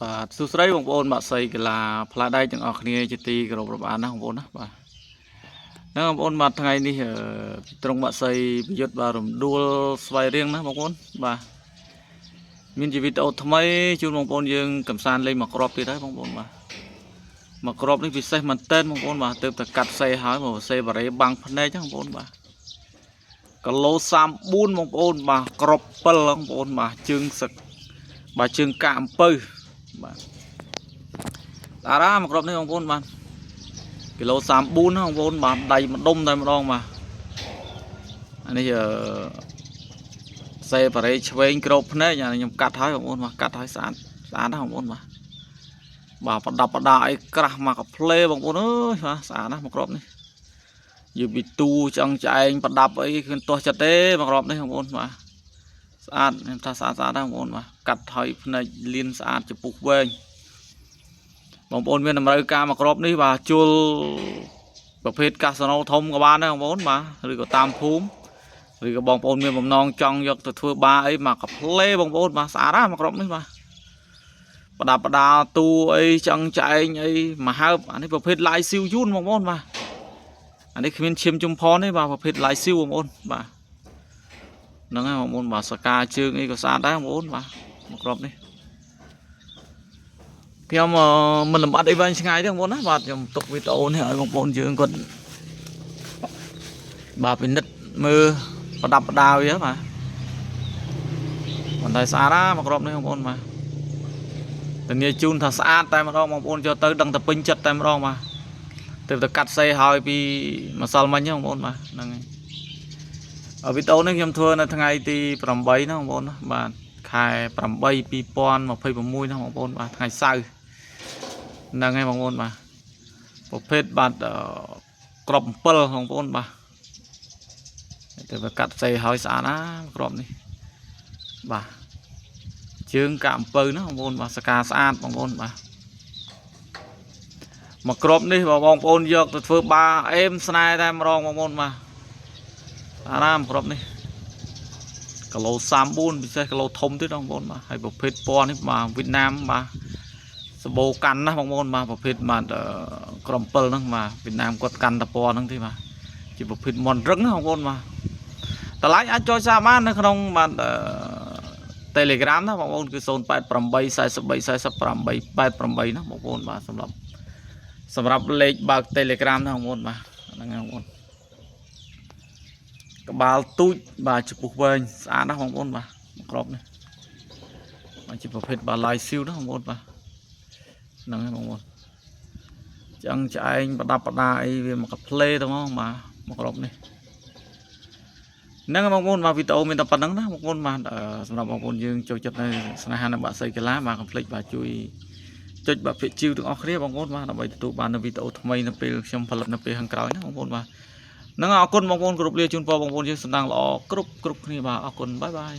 បាទសួស្តីបងប្អូនបាក់សីកីឡាផ្លាដៃទាំងអស់គ្នាជាទីគោរពរាប់អានណាបងប្អូនណាបាទហ្នឹងបងប្អូនបាទថ្ងៃនេះត្រង់បាក់សីប្រយុទ្ធបាទរំដួលស្វាយរៀងណាបងប្អូនបាទមានជាវីដេអូថ្មីជូនបងប្អូនយើងកំសាន្តលេងមកគ្រាប់ទៀតហើយបងប្អូនបាទមកគ្រាប់នេះពិសេសមែនតើបងប្អូនបាទទើបតែកាត់សេហើយមកសេបារេបាំងភ្នែកហ្នឹងបងប្អូនបាទគីឡូ34បងប្អូនបាទគ្រាប់7បងប្អូនបាទជើងសឹកបាទជើងកាអំពៅបាទតារាមកគ្រាប់នេះបងប្អូនបាទគីឡូ34ណាបងប្អូនបាទដៃម្ដុំតែម្ដងបាទអានេះសេបារេឆ្វេងក្របភ្នែកអានេះខ្ញុំកាត់ហើយបងប្អូនបាទកាត់ហើយស្អាតណាបងប្អូនបាទប្រដាប់ប្រដាអីក្រាស់មកកាផ្លេបងប្អូនអើយបាទស្អាតណាមកគ្រាប់នេះយើងពីទូចង់ចែងប្រដាប់អីគឺទាស់ចិត្តទេមកគ្រាប់នេះបងប្អូនបាទស្អាតខ្ញុំថាស្អាតណាបងប្អូនបាទកាត់ហើយភ្នែកលៀនស្អាតចំពុះវែងបងប្អូនមានតម្រូវការមកគ្រាប់នេះបាទជួលប្រភេទកាស៊ីណូធំក៏បានដែរបងប្អូនបាទឬក៏តាមភូមិឬក៏បងប្អូនមានបំណងចង់យកទៅធ្វើបារអីមកកាផ្លេបងប្អូនបាទស្អាតណាមកគ្រាប់នេះបាទប្រដាប់ប្រដាទូអីចង់ចែងអីមកហើបអានេះប្រភេទឡាយស៊ីវយូនបងប្អូនបាទអានេះគ្មានឈាមជុំផនទេបាទប្រភេទឡាយស៊ីវបងប្អូនបាទហ្នឹងហើយបងប្អូនបាទសកាជើងអីក៏ស្អាតដែរបងប្អូនបាទមកគ្រាប់នេះខ្ញុំមិនលំអិតអីវែងឆ្ងាយទេបងប្អូនណាបាទខ្ញុំទុកវីដេអូនេះឲ្យបងប្អូនយើងគាត់បាទពិនិត្យមើលប្រដាប់ប្រដាវាបាទប៉ុន្តែស្អាតណាមកគ្រាប់នេះបងប្អូនបាទធានាជូនថាស្អាតតែម្ដងបងប្អូនយកទៅដឹងតែពេញចិត្តតែម្ដងបាទទើបតែកាត់សេហើយពីម្សិលមិញបងប្អូនបាទហ្នឹងហើយវីដេអូនេះខ្ញុំធ្វើនៅថ្ងៃទី8ណាបងប្អូនណាបាទខែ8 2026ណាបងប្អូនបាទថ្ងៃសៅរ៍ហ្នឹងហើយបងប្អូនបាទប្រភេទបាទក្រប7បងប្អូនបាទទៅកាត់សេហើយស្អាតណាក្របនេះបាទជើងកាអំពៅណាបងប្អូនបាទសកាស្អាតបងប្អូនបាទមកក្របនេះបងប្អូនយកទៅធ្វើបារអេមស្នេហ៍តែម្ដងបងប្អូនបាទអារាមក្របនេះគីឡូ34ពិសេសគីឡូធំទៀតបងប្អូនបាទហើយប្រភេទពណ៌នេះបាទវៀតណាមបាទសបោកាន់ណាបងប្អូនបាទប្រភេទបាទក្រំ7ហ្នឹងបាទវៀតណាមគាត់កាន់តែពណ៌ហ្នឹងទេបាទជាប្រភេទមន់រឹងណាបងប្អូនបាទតម្លៃអាចចុចសារបាននៅក្នុងបាទ Telegram ណាបងប្អូនគឺ088 43 48 88ណាបងប្អូនបាទសម្រាប់លេខបើក Telegram ណាបងប្អូនបាទហ្នឹងហើយបងប្អូនក្បាលទូចបាទចំពុះវែងស្អាតណាបងប្អូនបាទក្របនេះបាទជាប្រភេទបាទឡាយស៊ីវណាបងប្អូនបាទហ្នឹងហើយបងប្អូនចង់ឆ្អែងប្រដាប់ប្រដាអីវាមកកាផ្លេទៅហ្មងបាទមកក្របនេះហ្នឹងបងប្អូនបាទវីដេអូមានតែប៉ុណ្្នឹងណាបងប្អូនបាទសម្រាប់បងប្អូនយើងចូលចិត្តនៅស្នេហានៅបាក់សីកីឡាបាទកុំភ្លេចបាទជួយចុចបាទពាក្យជីវទាំងអស់គ្នាបងប្អូនបាទដើម្បីទទួលបាននូវវីដេអូថ្មីនៅពេលខ្ញុំផលិតនៅពេលខាងក្រោយណាបងប្អូនបាទហ្នឹងអរគុណបងប្អូនគ្រប់លាជូនពរបងប្អូនយើងសំណាងល្អគ្រប់គ្នាបាទអរគុណបាយបាយ